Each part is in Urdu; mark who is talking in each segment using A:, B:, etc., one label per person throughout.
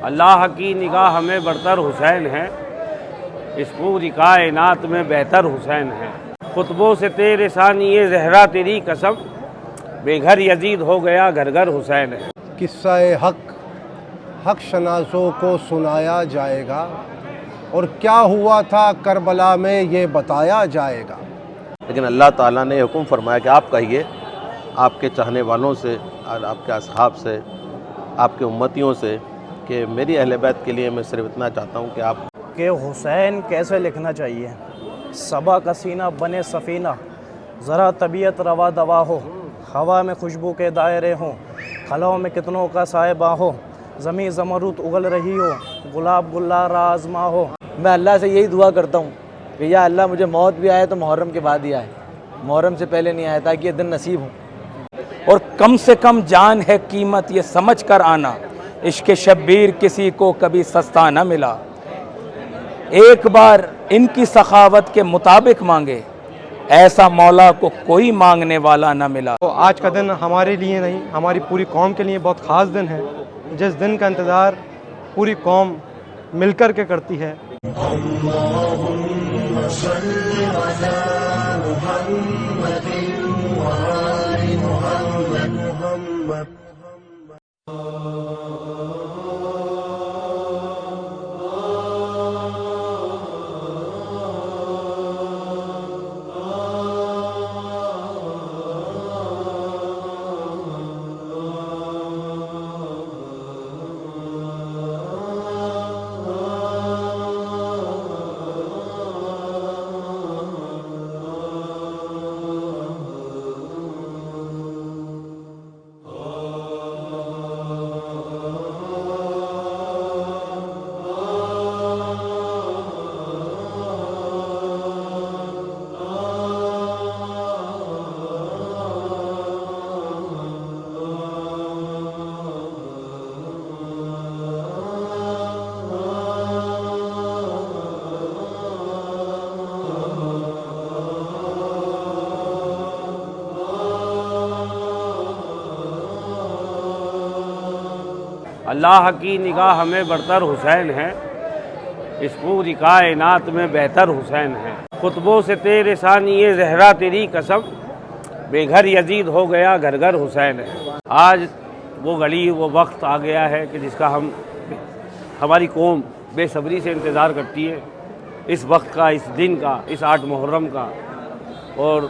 A: اللہ کی نگاہ میں برتر حسین ہے، اس پوری کائنات میں بہتر حسین ہے۔ خطبوں سے تیرے ثانی زہرا تیری قسم، بے گھر یزید ہو گیا گھر گھر حسین ہے۔
B: قصہ حق شناسوں کو سنایا جائے گا، اور کیا ہوا تھا کربلا میں یہ بتایا جائے گا۔
C: لیکن اللہ تعالیٰ نے حکم فرمایا کہ آپ کہیے آپ کے چاہنے والوں سے اور آپ کے اصحاب سے، آپ کے امتیوں سے، کہ میری اہل بیت کے لیے میں صرف اتنا چاہتا ہوں کہ آپ
D: کہ حسین کیسے لکھنا چاہیے۔ صبا کا سینہ بنے سفینہ، ذرا طبیعت روا دوا ہو، ہوا میں خوشبو کے دائرے ہوں، خلاؤں میں کتنوں کا سائبہ ہو، زمیں زمرد اگل رہی ہو، گلاب گلار آزما ہو۔
E: میں اللہ سے یہی دعا کرتا ہوں کہ یا اللہ مجھے موت بھی آئے تو محرم کے بعد ہی آئے، محرم سے پہلے نہیں آئے، تاکہ یہ دن نصیب ہوں۔
F: اور کم سے کم جان ہے قیمت یہ سمجھ کر آنا، عشق شبیر کسی کو کبھی سستا نہ ملا۔ ایک بار ان کی سخاوت کے مطابق مانگے، ایسا مولا کو کوئی مانگنے والا نہ ملا۔
G: تو آج کا دن ہمارے لیے نہیں، ہماری پوری قوم کے لیے بہت خاص دن ہے، جس دن کا انتظار پوری قوم مل کر کے کرتی ہے۔
H: اللہم صل علی محمد وآل محمد۔
A: اللہ کی نگاہ میں برتر حسین ہے، اس پوری کائنات میں بہتر حسین ہے۔ خطبوں سے تیرے ثانی زہرا تیری قسم، بے گھر یزید ہو گیا گھر گھر حسین ہے۔ آج وہ گھڑی وہ وقت آ گیا ہے کہ جس کا ہماری قوم بے صبری سے انتظار کرتی ہے، اس وقت کا، اس دن کا، اس 8 محرم کا۔ اور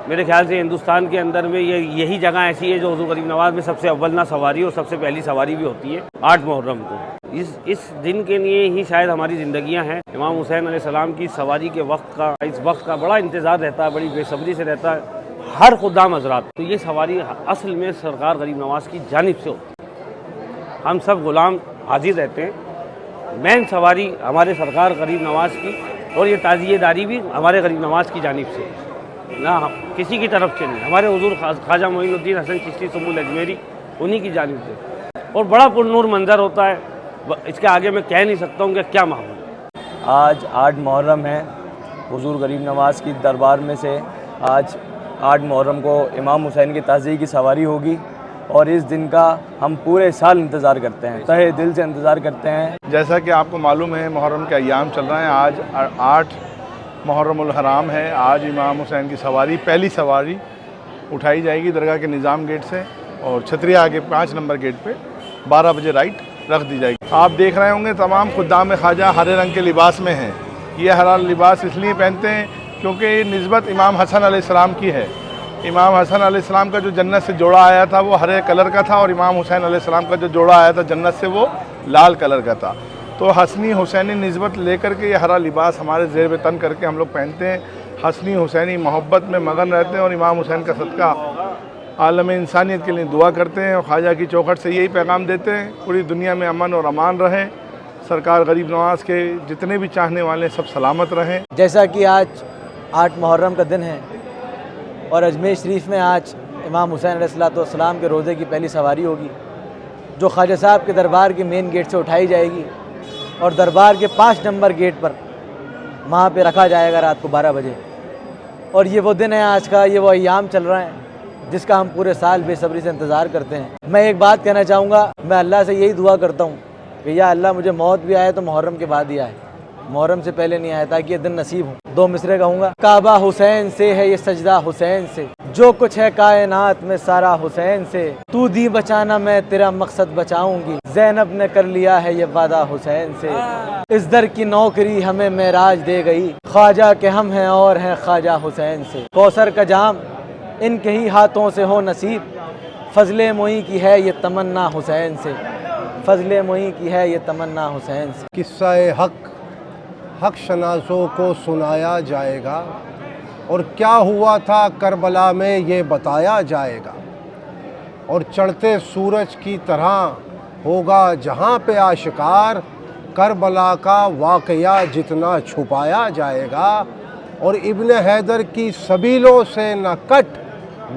A: میرے خیال سے ہندوستان کے اندر میں یہی جگہ ایسی ہے جو حضور غریب نواز میں سب سے اول سواری اور سب سے پہلی سواری بھی ہوتی ہے 8 محرم کو۔ اس دن کے لیے ہی شاید ہماری زندگیاں ہیں۔ امام حسین علیہ السلام کی سواری کے وقت کا، اس وقت کا بڑا انتظار رہتا ہے، بڑی بے صبری سے رہتا ہے ہر خدام حضرات۔ تو یہ سواری اصل میں سرکار غریب نواز کی جانب سے ہوتی ہے، ہم سب غلام حاضر رہتے ہیں۔ مین سواری ہمارے سرکار غریب نواز کی، اور یہ تعزیہ داری بھی ہمارے غریب نواز کی جانب سے، نہ کسی کی طرف سے نہیں، ہمارے حضور خواجہ معین الدین حسن چشتی سمو الاجمیری انہی کی جانب سے۔ اور بڑا پرنور منظر ہوتا ہے، اس کے آگے میں کہہ نہیں سکتا ہوں کہ کیا ماحول ہے۔
E: آج 8 محرم ہے، حضور غریب نواز کی دربار میں سے آج 8 محرم کو امام حسین کی تعزیے کی سواری ہوگی، اور اس دن کا ہم پورے سال انتظار کرتے ہیں، تہہ دل سے انتظار کرتے ہیں۔
I: جیسا کہ آپ کو معلوم ہے محرم کے ایام چل رہے ہیں، آج 8 محرم الحرام ہے۔ آج امام حسین کی سواری، پہلی سواری اٹھائی جائے گی درگاہ کے نظام گیٹ سے، اور چھتریا آگے 5 نمبر گیٹ پہ 12 بجے رائٹ رکھ دی جائے گی۔ آپ دیکھ رہے ہوں گے تمام خدام خواجہ ہرے رنگ کے لباس میں ہیں۔ یہ ہرا لباس اس لیے پہنتے ہیں کیونکہ یہ نسبت امام حسن علیہ السلام کی ہے۔ امام حسن علیہ السلام کا جو جنت سے جوڑا آیا تھا وہ ہرے کلر کا تھا، اور امام حسین علیہ السلام کا جو جوڑا آیا تھا جنت سے وہ لال کلر کا تھا۔ تو حسنی حسینی نسبت لے کر کے یہ ہرا لباس ہمارے زیر تن کر کے ہم لوگ پہنتے ہیں۔ حسنی حسینی محبت میں مگن رہتے ہیں، اور امام حسین کا صدقہ عالم انسانیت کے لیے دعا کرتے ہیں، اور خواجہ کی چوکھٹ سے یہی پیغام دیتے ہیں پوری دنیا میں امن اور امان رہے، سرکار غریب نواز کے جتنے بھی چاہنے والے سب سلامت رہیں۔
E: جیسا کہ آج 8 محرم کا دن ہے، اور اجمیر شریف میں آج امام حسین علیہ السلام کے روضے کی پہلی سواری ہوگی، جو خواجہ صاحب کے دربار کے مین گیٹ سے اٹھائی جائے گی، اور دربار کے 5 نمبر گیٹ پر وہاں پہ رکھا جائے گا رات کو 12 بجے۔ اور یہ وہ دن ہے آج کا، یہ وہ ایام چل رہے ہیں جس کا ہم پورے سال بے صبری سے انتظار کرتے ہیں۔ میں ایک بات کہنا چاہوں گا، میں اللہ سے یہی دعا کرتا ہوں کہ یا اللہ مجھے موت بھی آئے تو محرم کے بعد ہی آئے، محرم سے پہلے نہیں آئے، تاکہ یہ دن نصیب ہو۔ 2 مصرے کہوں گا۔ کعبہ حسین سے ہے یہ سجدہ حسین سے، جو کچھ ہے کائنات میں سارا حسین سے، تو دی بچانا میں تیرا مقصد بچاؤں گی، زینب نے کر لیا ہے یہ وعدہ حسین سے، اس در کی نوکری ہمیں معراج دے گئی، خواجہ کے ہم ہیں اور ہیں خواجہ حسین سے، کوثر کا جام ان کے ہی ہاتھوں سے ہو نصیب، فضل معین کی ہے یہ تمنا حسین سے، فضل معین کی ہے یہ تمنا حسین سے۔
B: قصہ حق شناسوں کو سنایا جائے گا، اور کیا ہوا تھا کربلا میں یہ بتایا جائے گا، اور چڑھتے سورج کی طرح ہوگا جہاں پہ آشکار، کربلا کا واقعہ جتنا چھپایا جائے گا، اور ابن حیدر کی سبیلوں سے نہ کٹ،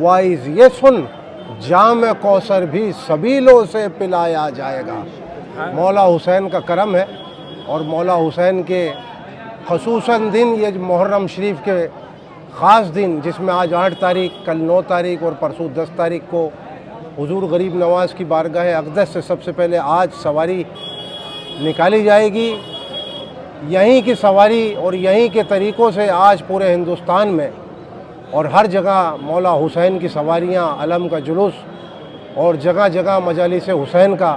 B: وائز یہ سن جام کوثر بھی سبیلوں سے پلایا جائے گا۔ مولا حسین کا کرم ہے، اور مولا حسین کے خصوصاً دن، یہ محرم شریف کے خاص دن، جس میں آج 8 تاریخ، کل 9 تاریخ اور پرسوں 10 تاریخ کو حضور غریب نواز کی بارگاہ اقدس سے سب سے پہلے آج سواری نکالی جائے گی۔ یہیں کی سواری اور یہیں کے طریقوں سے آج پورے ہندوستان میں اور ہر جگہ مولا حسین کی سواریاں، علم کا جلوس اور جگہ جگہ مجالس حسین کا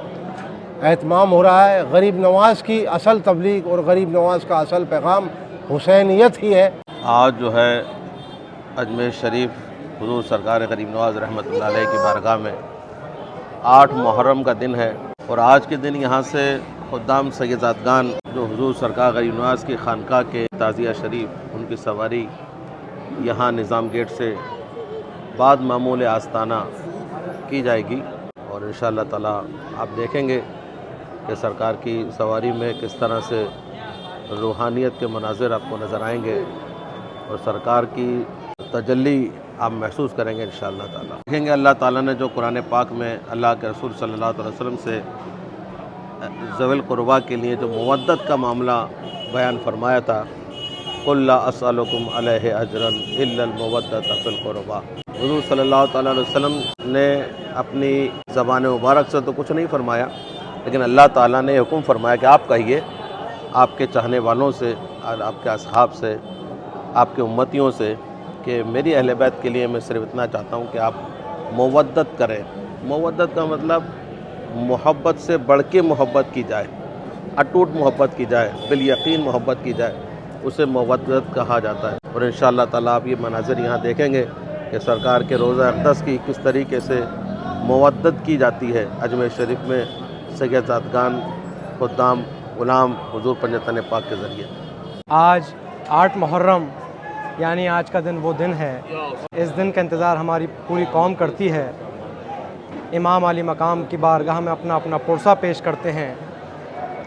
B: اہتمام ہو رہا ہے۔ غریب نواز کی اصل تبلیغ اور غریب نواز کا اصل پیغام حسینیت ہی ہے۔
C: آج جو ہے اجمیر شریف حضور سرکار غریب نواز رحمۃ اللہ علیہ کی بارگاہ میں 8 محرم کا دن ہے، اور آج کے دن یہاں سے خدام سیدزادگان جو حضور سرکار غریب نواز کی خانقاہ کے تعزیہ شریف، ان کی سواری یہاں نظام گیٹ سے بعد معمول آستانہ کی جائے گی، اور انشاءاللہ تعالی آپ دیکھیں گے کہ سرکار کی سواری میں کس طرح سے روحانیت کے مناظر آپ کو نظر آئیں گے، اور سرکار کی تجلی آپ محسوس کریں گے انشاءاللہ تعالی۔ دیکھیں گے اللہ تعالیٰ نے جو قرآن پاک میں اللہ کے رسول صلی اللہ علیہ وسلم سے ذوی القربیٰ کے لیے جو مودت کا معاملہ بیان فرمایا تھا، قُلْ لَا أَسْأَلُكُمْ عَلَيْهِ أَجْرًا إِلَّا الْمَوَدَّةَ فِي الْقُرْبَىٰ۔ حضور صلی اللہ تعالیٰ علیہ وسلم نے اپنی زبان مبارک سے تو کچھ نہیں فرمایا، لیکن اللہ تعالیٰ نے حکم فرمایا کہ آپ کہیے آپ کے چاہنے والوں سے اور آپ کے اصحاب سے، آپ کے امتیوں سے، کہ میری اہل بیت کے لیے میں صرف اتنا چاہتا ہوں کہ آپ مودت کریں۔ مودت کا مطلب محبت سے بڑھ کے محبت کی جائے، اٹوٹ محبت کی جائے، بالیقین محبت کی جائے، اسے مودت کہا جاتا ہے۔ اور انشاءاللہ تعالیٰ آپ یہ مناظر یہاں دیکھیں گے کہ سرکار کے روضہ اقدس کی کس طریقے سے مودت کی جاتی ہے اجمیر شریف میں سیدزادگان، خدام، غلام حضور پنجتن پاک کے ذریعے۔
G: آج 8 محرم یعنی آج کا دن وہ دن ہے، اس دن کا انتظار ہماری پوری قوم کرتی ہے۔ امام علی مقام کی بارگاہ میں اپنا اپنا پرسہ پیش کرتے ہیں۔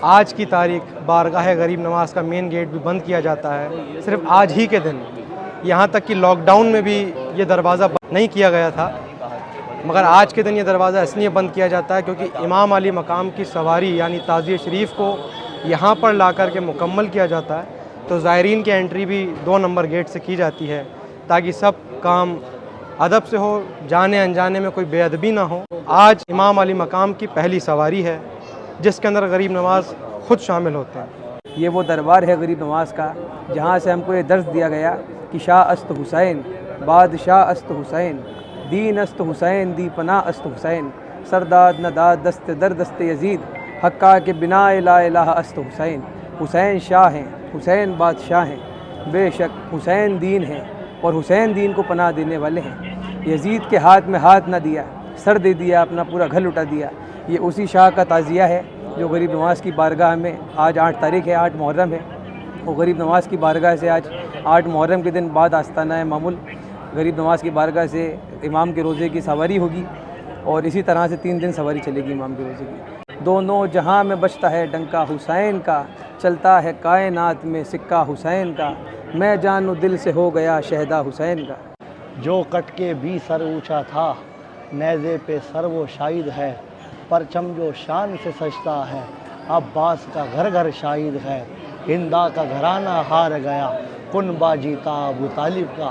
G: آج کی تاریخ بارگاہ غریب نواز کا مین گیٹ بھی بند کیا جاتا ہے، صرف آج ہی کے دن، یہاں تک کہ لاک ڈاؤن میں بھی یہ دروازہ بند نہیں کیا گیا تھا، مگر آج کے دن یہ دروازہ اس لیے بند کیا جاتا ہے کیونکہ امام علی مقام کی سواری یعنی تعزیہ شریف کو یہاں پر لا کر کے مکمل کیا جاتا ہے، تو زائرین کی انٹری بھی 2 نمبر گیٹ سے کی جاتی ہے تاکہ سب کام ادب سے ہو، جانے انجانے میں کوئی بے ادبی نہ ہو۔ آج امام علی مقام کی پہلی سواری ہے جس کے اندر غریب نواز خود شامل ہوتے ہیں۔
J: یہ وہ دربار ہے غریب نواز کا جہاں سے ہم کو یہ درس دیا گیا کہ شاہ است حسین، بادشاہ است حسین، دین است حسین، دی پناہ است حسین، سرداد نداد دست در دست یزید، حقا کے بنا لا الہ است حسین۔ حسین شاہ ہیں، حسین بادشاہ ہیں، بے شک حسین دین ہیں اور حسین دین کو پناہ دینے والے ہیں۔ یزید کے ہاتھ میں ہاتھ نہ دیا، سر دے دیا، اپنا پورا گھر لٹا دیا۔ یہ اسی شاہ کا تعزیہ ہے جو غریب نواز کی بارگاہ میں آج 8 تاریخ ہے، 8 محرم ہے، وہ غریب نواز کی بارگاہ سے آج 8 محرم کے دن بعد آستانہ معمول غریب نواز کی بارگاہ سے امام کے روزے کی سواری ہوگی، اور اسی طرح سے 3 دن سواری چلے گی امام کے روزے کی۔ دونوں جہاں میں بجتا ہے ڈنکا حسین کا، چلتا ہے کائنات میں سکہ حسین کا، میں جانو دل سے ہو گیا شہدا حسین کا۔
K: جو کٹ کے بھی سر اونچا تھا، نیزے پہ سر وہ شاہد ہے، پرچم جو شان سے سجتا ہے، عباس کا گھر گھر شاہد ہے، ہندا کا گھرانہ ہار گیا، کنبا جیتا ابو طالب کا،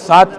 F: 7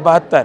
F: 72,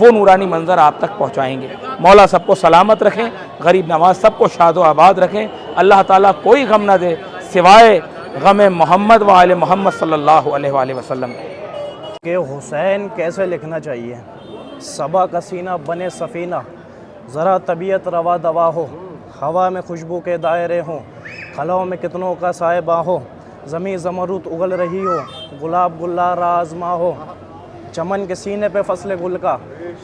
F: وہ نورانی منظر آپ تک پہنچائیں گے۔ مولا سب کو سلامت رکھیں، غریب نواز سب کو شاد و آباد رکھیں، اللہ تعالیٰ کوئی غم نہ دے سوائے غم محمد و آل محمد صلی اللہ علیہ وآلہ وسلم۔
D: کہ حسین کیسے لکھنا چاہیے؟ صبا کا سینہ بنے سفینہ، ذرا طبیعت روا دوا ہو، ہوا میں خوشبو کے دائرے ہوں، خلاؤں میں کتنوں کا سائبہ ہو، زمیں زمرد اگل رہی ہو، گلاب گلار آزما ہو، چمن کے سینے پہ فصل گل کا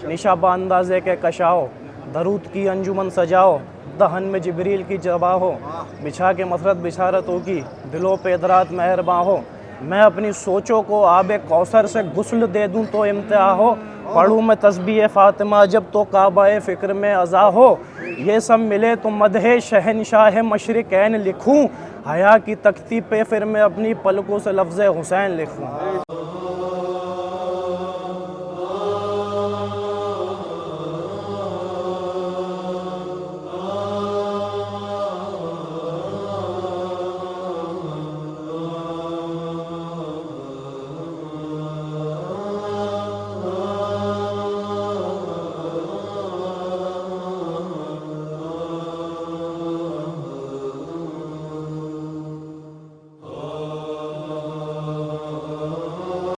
D: نشا باندازے کے کشاؤ، درود کی انجمن سجاؤ، دہن میں جبریل کی جبا ہو، بچھا کے مسرت بشارتوں کی دلوں پہ ادرات مہرباں ہو، میں اپنی سوچوں کو آب کوثر سے غسل دے دوں تو امتحا ہو، پڑھوں میں تسبیح فاطمہ جب تو کعبہ فکر میں ازا ہو، یہ سب ملے تو مدح شہنشاہ مشرقین لکھوں، حیا کی تختی پہ پھر میں اپنی پلکوں سے لفظ حسین لکھوں۔